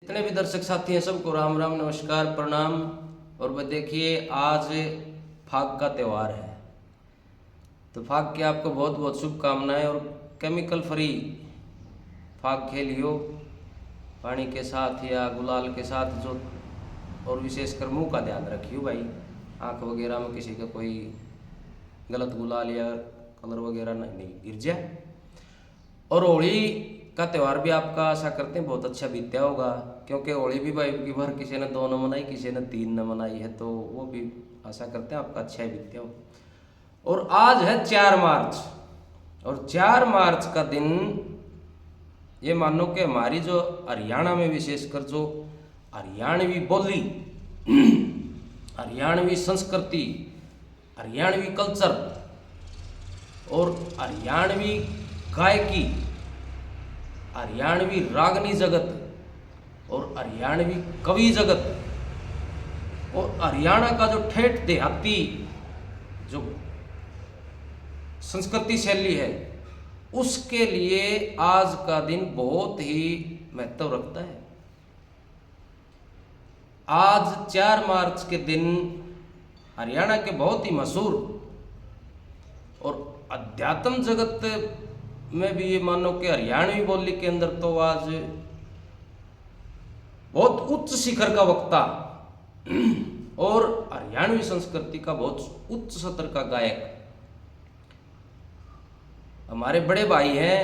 जितने भी दर्शक साथी हैं सबको राम राम नमस्कार प्रणाम। और वह देखिए आज फाग का त्यौहार है, तो फाग की आपको बहुत बहुत शुभकामनाएं। और केमिकल फ्री फाग खेलियो पानी के साथ या गुलाल के साथ जो, और विशेषकर मुंह का ध्यान रखियो भाई, आँख वगैरह में किसी का कोई गलत गुलाल या कलर वगैरह नहीं गिर जाए। और होली का त्यौहार भी आपका आशा करते हैं बहुत अच्छा बीत्या होगा, क्योंकि होली भी भाई की भर किसी ने 2 न मनाई, किसी ने 3 न मनाई है, तो वो भी आशा करते हैं आपका अच्छा ही बीत्या हो। और आज है 4 मार्च, और 4 मार्च का दिन ये मानो कि हमारी जो हरियाणा में विशेषकर जो हरियाणवी बोली, हरियाणवी संस्कृति, हरियाणवी कल्चर और हरियाणवी गायकी, हरियाणवी रागनी जगत और हरियाणवी कवि जगत और हरियाणा का जो ठेठ देहाती जो संस्कृति शैली है, उसके लिए आज का दिन बहुत ही महत्व रखता है। आज 4 मार्च के दिन हरियाणा के बहुत ही मशहूर और अध्यात्म जगत में भी ये मानो कि हरियाणवी बोली के अंदर तो आज बहुत उच्च शिखर का वक्ता और हरियाणवी संस्कृति का बहुत उच्च स्तर का गायक हमारे बड़े भाई हैं,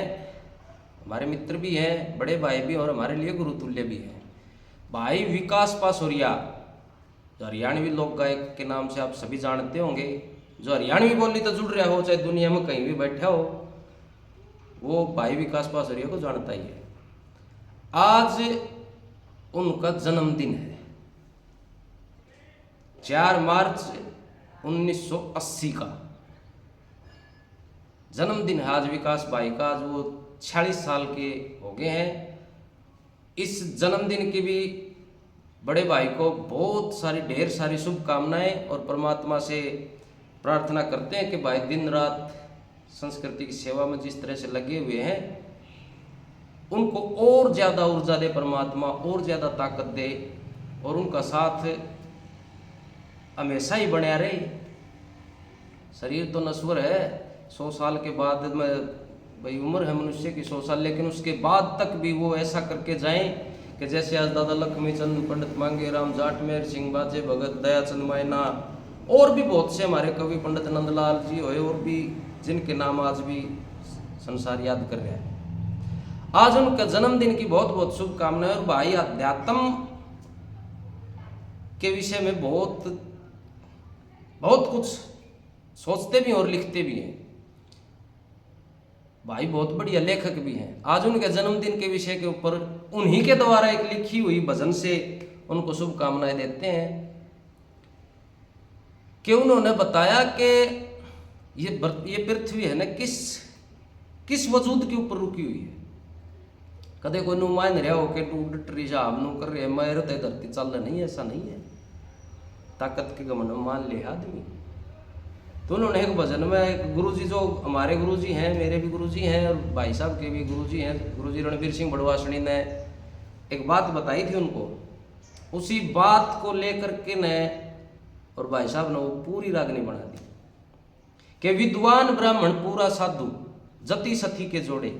हमारे मित्र भी हैं, बड़े भाई भी और हमारे लिए गुरुतुल्य भी हैं, भाई विकास पासोरिया, जो हरियाणवी लोक गायक के नाम से आप सभी जानते होंगे। जो हरियाणवी बोली तो जुड़ रहा हो, चाहे दुनिया में कहीं भी बैठा हो, वो भाई विकास पासोरिया को जानता ही है। आज उनका जन्मदिन है, 4 मार्च 1980 का जन्मदिन है आज विकास भाई का। आज वो 46 साल के हो गए हैं। इस जन्मदिन की भी बड़े भाई को बहुत सारी ढेर सारी शुभकामनाएं, और परमात्मा से प्रार्थना करते हैं कि भाई दिन रात संस्कृति की सेवा में जिस तरह से लगे हुए हैं, उनको और ज़्यादा ऊर्जा दे परमात्मा, और ज़्यादा ताकत दे, और उनका साथ हमेशा ही बना रहे। शरीर तो नश्वर है, 100 साल के बाद में भाई उम्र है मनुष्य की 100 साल, लेकिन उसके बाद तक भी वो ऐसा करके जाएं कि जैसे आज दादा लक्ष्मीचंद, पंडित मांगेराम, जाट मेहर सिंह, बाजे भगत, दयाचंद मायना और भी बहुत से हमारे कवि पंडित नंदलाल जी हुए, और भी जिनके नाम आज भी संसार याद कर रहे हैं, आज उनका जन्मदिन की बहुत बहुत शुभकामनाएं। और भाई अध्यात्म के विषय में बहुत बहुत कुछ सोचते भी और लिखते भी हैं। भाई बहुत बढ़िया लेखक भी हैं। आज उनके जन्मदिन के विषय के ऊपर उन्हीं के द्वारा एक लिखी हुई भजन से उनको शुभकामनाएं देते हैं कि उन्होंने बताया कि ये पृथ्वी है ना, किस वजूद के ऊपर रुकी हुई है। कदे कोई नु मान रहा हो कि तू डटरी साहब नु कर रहे मैं हृदय धरती चल नहीं, ऐसा नहीं है। ताकत के घमंड में मान ले आदमी। तो उन्होंने एक भजन में, एक गुरुजी जो हमारे गुरुजी हैं, मेरे भी गुरुजी हैं और भाई साहब के भी गुरुजी हैं, गुरुजी रणवीर सिंह बड़वासणी ने एक बात बताई थी उनको। उसी बात को लेकर के ने और भाई साहब ने वो पूरी रागनी बना दी कि विद्वान ब्राह्मण पूरा साधु जति सती के जोड़े,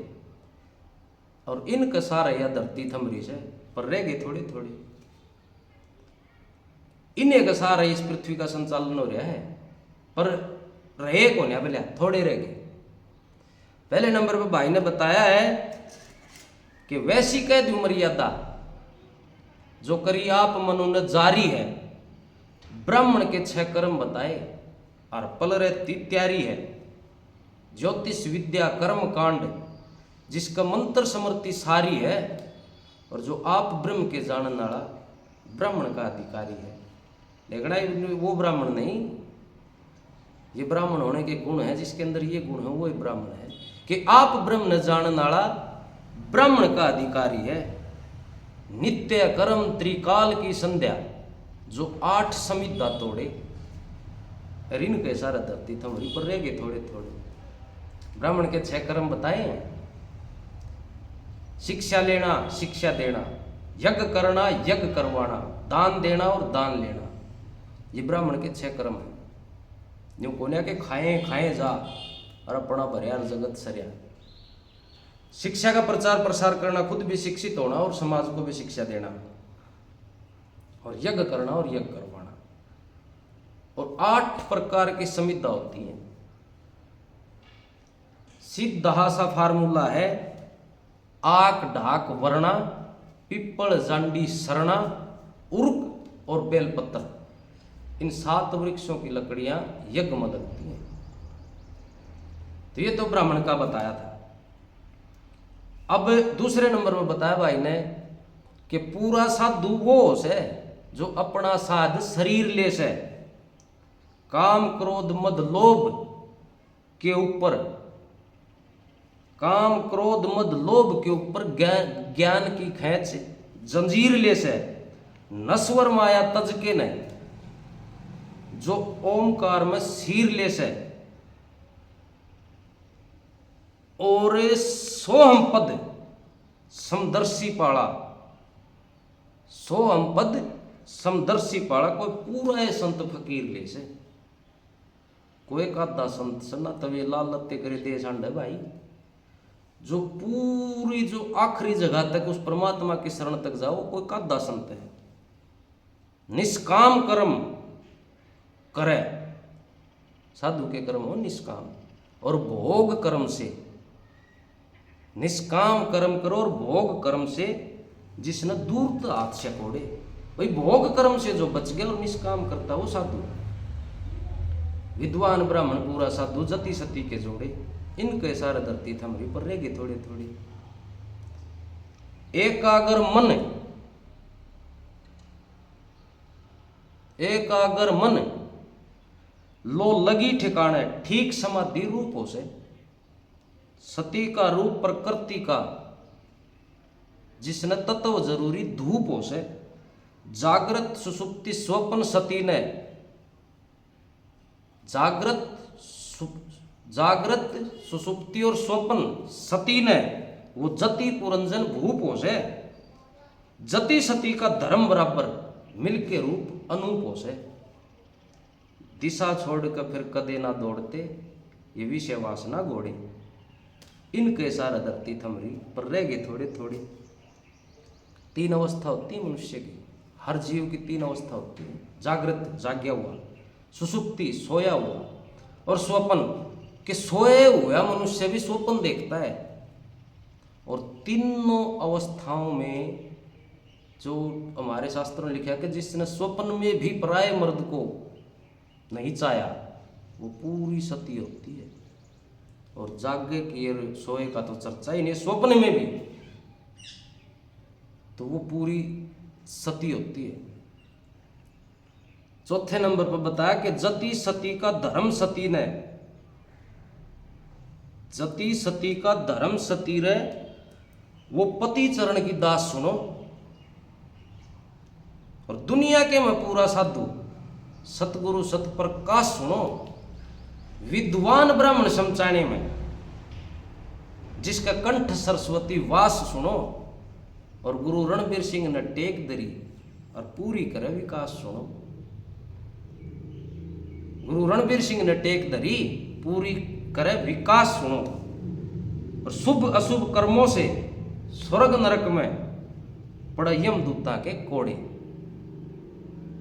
और इनका सारा यह धरती थमरी से पर रह गए थोड़े थोड़े। इन्हें का सारा इस पृथ्वी का संचालन हो रहा है, पर रहे कौन है बोले, थोड़े रह गए। पहले नंबर पर भाई ने बताया है कि वैसी कैद मर्यादा जो करी आप मनु न जारी है, ब्राह्मण के 6 कर्म बताए और पल रहती त्यारी है। ज्योतिष विद्या कर्म कांड जिसका मंत्र समृति सारी है, और जो आप ब्रह्म के जानने वाला ब्राह्मण का अधिकारी है। लेकिन वो ब्राह्मण नहीं, ये ब्राह्मण होने के गुण है, जिसके अंदर ये गुण है वो ब्राह्मण है कि आप ब्रह्म न जानने वाला ब्राह्मण का अधिकारी है। नित्य कर्म त्रिकाल की संध्या जो 8 समिधा तोड़े, ऋण के सारा धरती थमरी पर रह गए थोड़े थोड़े। ब्राह्मण के 6 कर्म बताए हैं। शिक्षा लेना, शिक्षा देना, यज्ञ करना, यज्ञ करवाना, दान देना और दान लेना, ये ब्राह्मण के 6 कर्म है। जो कोन्या के खाए खाए जा और अपना भरिया जगत सरया। शिक्षा का प्रचार प्रसार करना, खुद भी शिक्षित होना और समाज को भी शिक्षा देना, और यज्ञ करना और यज्ञ करवाना। और 8 प्रकार की संविदा होती है। सीधा सा फार्मूला है, आक ढाक वरना, पिप्पल जांडी सरना, उर्क और बेलपत्र, इन 7 वृक्षों की लकड़ियां यज्ञ में लगती हैं। तो ये तो ब्राह्मण का बताया था। अब दूसरे नंबर में बताया भाई ने कि पूरा साधु वो है जो अपना साध शरीर ले से काम क्रोध मद लोभ के ऊपर, काम क्रोध मद लोभ के ऊपर ज्ञान की खेच जंजीर ले से नश्वर माया तज के नहीं, जो ओमकार में शीर ले से और सोहम पद समदर्शी पाड़ा, सोहम पद समदर्शी पाड़ा। कोई पूरा है संत फकीर ले से, कोई कादा संत सन्ना तवे लाल लत्ते करे दे सांड है भाई, जो पूरी जो आखिरी जगह तक उस परमात्मा की शरण तक जाओ, कोई कादा संत है। निष्काम कर्म करे, साधु के कर्म हो निष्काम, और भोग कर्म से, निष्काम कर्म करो और भोग कर्म से जिसने दूर हाथ से कोड़े, भाई भोग कर्म से जो बच गया और निष्काम करता वो साधु। विद्वान ब्राह्मण पूरा साधु, जति सती के जोड़े, इनके सारे धरती थमरी पर रहेगी थोड़े थोड़े। एकाग्र मन, एकाग्र मन लो लगी ठिकाने, ठीक समाधि रूप हो से, सती का रूप प्रकृति का, जिसने तत्व जरूरी धूप हो से, जागृत सुसुप्ति स्वप्न सती ने, जागृत सुसुप्ति और स्वप्न सती ने, वो जति पुरंजन भूप हो से, जति सती का धर्म बराबर मिलके रूप अनूप हो से, दिशा छोड़कर फिर कदे ना दौड़ते, ये विषय वासना घोड़े, इनके सारा धरती थमरी पर रह गए थोड़े थोड़े। 3 अवस्था होती है मनुष्य की, हर जीव की 3 अवस्था होती है, जागृत जाग्या हुआ, सुसुप्ति सोया हुआ, और स्वप्न के सोए हुआ मनुष्य भी स्वप्न देखता है। और तीनों अवस्थाओं में जो हमारे शास्त्रों ने लिखा कि जिसने स्वप्न में भी पराये मर्द को नहीं चाया, वो पूरी सती होती है। और जागे की और सोए का तो चर्चा ही नहीं, स्वप्न में भी तो वो पूरी सती होती है। चौथे नंबर पर बताया कि जति सती का धर्म सती ने, जति सती का धर्म सती रे, वो पति चरण की दास सुनो। और दुनिया के में पूरा साधु सतगुरु सतप्रकाश सुनो, विद्वान ब्राह्मण समचाने में जिसका कंठ सरस्वती वास सुनो, और गुरु रणबीर सिंह ने टेक दरी और पूरी करे विकास सुनो। गुरु रणबीर सिंह ने टेक दरी पूरी करे विकास सुनो। और शुभ अशुभ कर्मों से स्वर्ग नरक में पड़े यमदूता के कोड़े।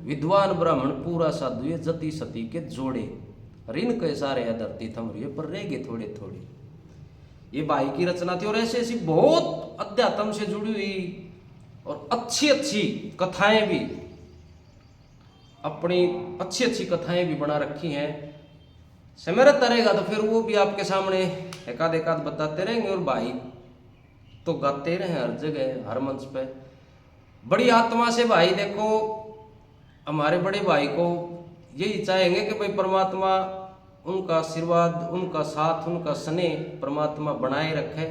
विद्वान ब्राह्मण पूरा साधु ये जति सती के जोड़े, और इनके सारे धरती थम रही है पर रह गए थोड़े थोड़े। ये भाई की रचना थी, और ऐसी ऐसी बहुत अध्यात्म से जुड़ी हुई और अच्छी अच्छी कथाएं भी, अपनी अच्छी अच्छी कथाएं भी बना रखी हैं। समय रहता रहेगा तो फिर वो भी आपके सामने एकाध एकाध बताते रहेंगे। और भाई तो गाते रहे हर जगह हर मंच पे, बड़ी आत्मा से भाई देखो हमारे बड़े भाई को यही चाहेंगे कि भाई परमात्मा उनका आशीर्वाद, उनका साथ, उनका स्नेह परमात्मा बनाए रखे।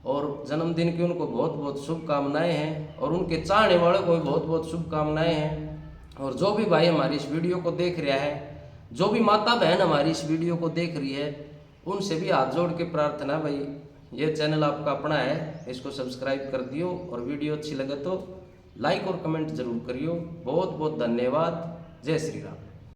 और जन्मदिन की उनको बहुत बहुत शुभकामनाएं हैं, और उनके चाहने वालों को भी बहुत बहुत शुभकामनाएं हैं। और जो भी भाई हमारी इस वीडियो को देख रहा है, जो भी माता बहन हमारी इस वीडियो को देख रही है, उनसे भी हाथ जोड़ के प्रार्थना भाई ये चैनल आपका अपना है, इसको सब्सक्राइब कर दियो और वीडियो अच्छी लगे तो लाइक और कमेंट जरूर करियो। बहुत बहुत धन्यवाद। जय श्री राम।